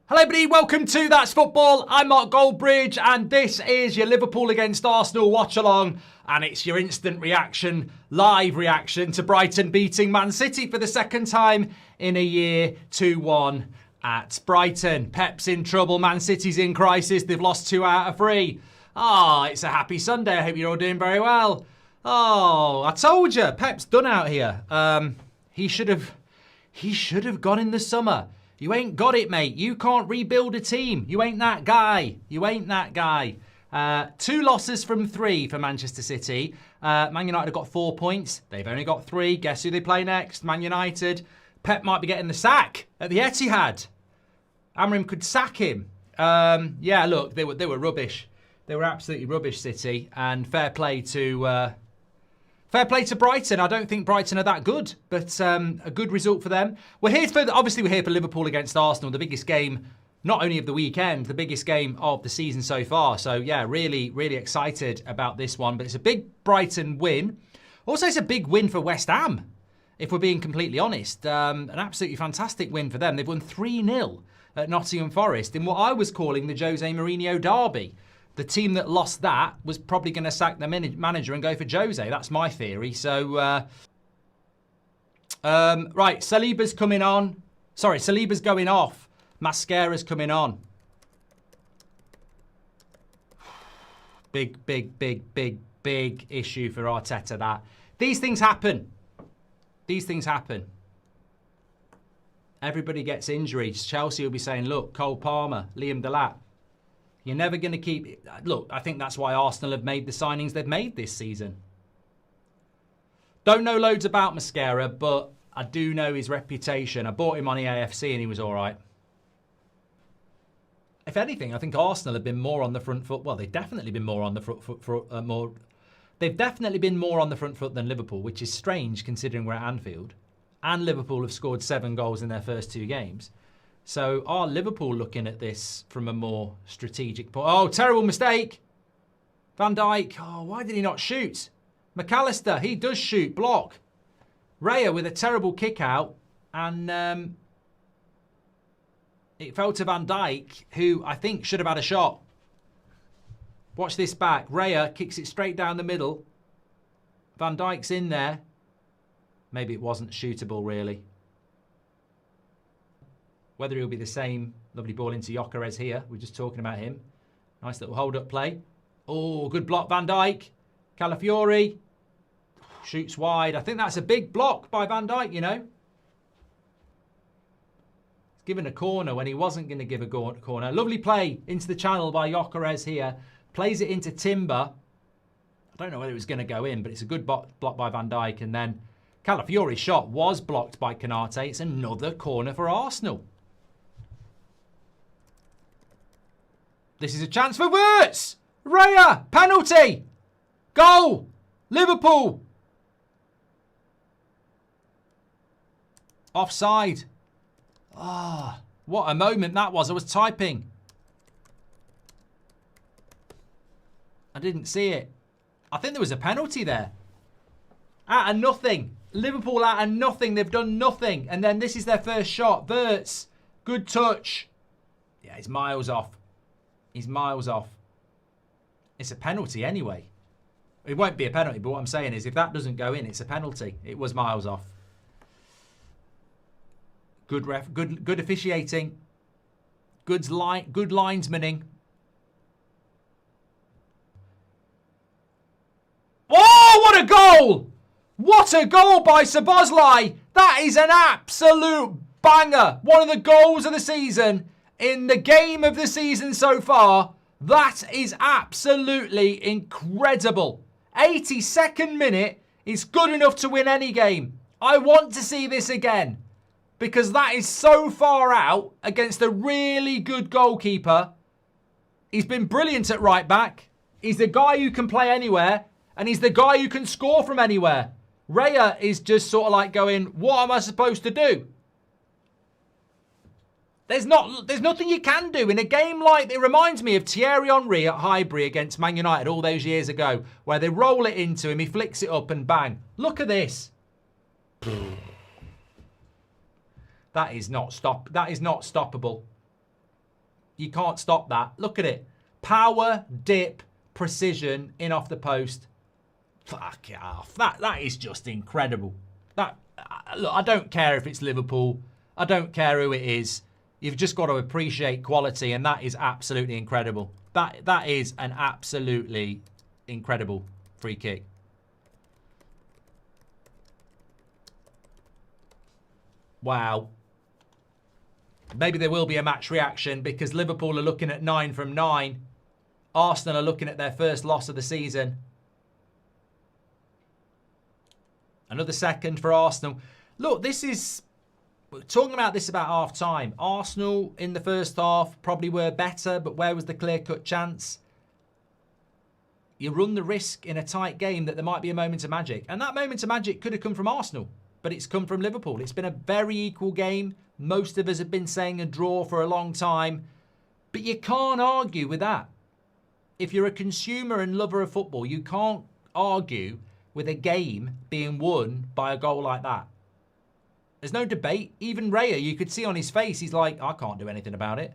Hello everybody, welcome to That's Football. I'm Mark Goldbridge and this is your Liverpool against Arsenal watch along, and it's your instant reaction, live reaction to Brighton beating Man City for the second time in a year, 2-1 at Brighton. Pep's in trouble, Man City's in crisis, they've lost 2 out of 3. It's a happy Sunday, I hope you're all doing very well. I told you, Pep's done out here. He should have gone in the summer. You ain't got it, mate. You can't rebuild a team. You ain't that guy. 2 losses from 3 for Manchester City. Man United have got 4 points. They've only got 3. Guess who they play next? Man United. Pep might be getting the sack at the Etihad. Amrim could sack him. Look, they were rubbish. They were absolutely rubbish, City. And fair play to Brighton. I don't think Brighton are that good, but a good result for them. We're here for Liverpool against Arsenal, the biggest game, not only of the weekend, the biggest game of the season so far. So yeah, really, really excited about this one. But it's a big Brighton win. Also, it's a big win for West Ham, if we're being completely honest. An absolutely fantastic win for them. They've won 3-0 at Nottingham Forest in what I was calling the Jose Mourinho derby. The team that lost that was probably going to sack the manager and go for Jose. That's my theory. So, right, Saliba's coming on. Sorry, Saliba's going off. Mascara's coming on. Big issue for Arteta, that. These things happen. Everybody gets injuries. Chelsea will be saying, look, Cole Palmer, Liam Delap. You're never going to keep... Look, I think that's why Arsenal have made the signings they've made this season. Don't know loads about Mascara, but I do know his reputation. I bought him on the AFC and he was all right. If anything, I think Arsenal have been more on the front foot. Well, they've definitely been more on the front foot. They've definitely been more on the front foot than Liverpool, which is strange considering we're at Anfield. And Liverpool have scored 7 goals in their first 2 games. So are Liverpool looking at this from a more strategic point? Oh, terrible mistake. Van Dijk. Oh, why did he not shoot? McAllister, he does shoot. Block. Raya with a terrible kick out. And it fell to Van Dijk, who I think should have had a shot. Watch this back. Raya kicks it straight down the middle. Van Dijk's in there. Maybe it wasn't shootable, really. Whether he'll be the same. Lovely ball into Gyökeres here. We're just talking about him. Nice little hold-up play. Oh, good block, Van Dijk. Calafiori. Shoots wide. I think that's a big block by Van Dijk, you know. He's given a corner when he wasn't going to give a corner. Lovely play into the channel by Gyökeres here. Plays it into Timber. I don't know whether it was going to go in, but it's a good block by Van Dijk. And then Calafiori's shot was blocked by Konate. It's another corner for Arsenal. This is a chance for Wirtz. Raya, penalty. Goal. Liverpool. Offside. What a moment that was. I was typing. I didn't see it. I think there was a penalty there. Out of nothing. Liverpool out of nothing. They've done nothing. And then this is their first shot. Wirtz. Good touch. Yeah, he's miles off. He's miles off. It's a penalty anyway. It won't be a penalty, but what I'm saying is if that doesn't go in, it's a penalty. It was miles off. Good ref, good officiating. Good linesmaning. Oh, what a goal! What a goal by Szoboszlai! That is an absolute banger. One of the goals of the season. In the game of the season so far, that is absolutely incredible. 82nd minute is good enough to win any game. I want to see this again because that is so far out against a really good goalkeeper. He's been brilliant at right back. He's the guy who can play anywhere and he's the guy who can score from anywhere. Raya is just sort of like going, what am I supposed to do? There's nothing you can do in a game like... It reminds me of Thierry Henry at Highbury against Man United all those years ago, where they roll it into him, he flicks it up and bang. Look at this. That is not stoppable. You can't stop that. Look at it. Power, dip, precision, in off the post. Fuck it off. That is just incredible. Look, I don't care if it's Liverpool. I don't care who it is. You've just got to appreciate quality, and that is absolutely incredible. That is an absolutely incredible free kick. Wow. Maybe there will be a match reaction because Liverpool are looking at 9 from 9. Arsenal are looking at their first loss of the season. Another second for Arsenal. Look, this is... Talking about this about half-time. Arsenal in the first half probably were better, but where was the clear-cut chance? You run the risk in a tight game that there might be a moment of magic. And that moment of magic could have come from Arsenal, but it's come from Liverpool. It's been a very equal game. Most of us have been saying a draw for a long time, but you can't argue with that. If you're a consumer and lover of football, you can't argue with a game being won by a goal like that. There's no debate. Even Raya, you could see on his face, he's like, I can't do anything about it.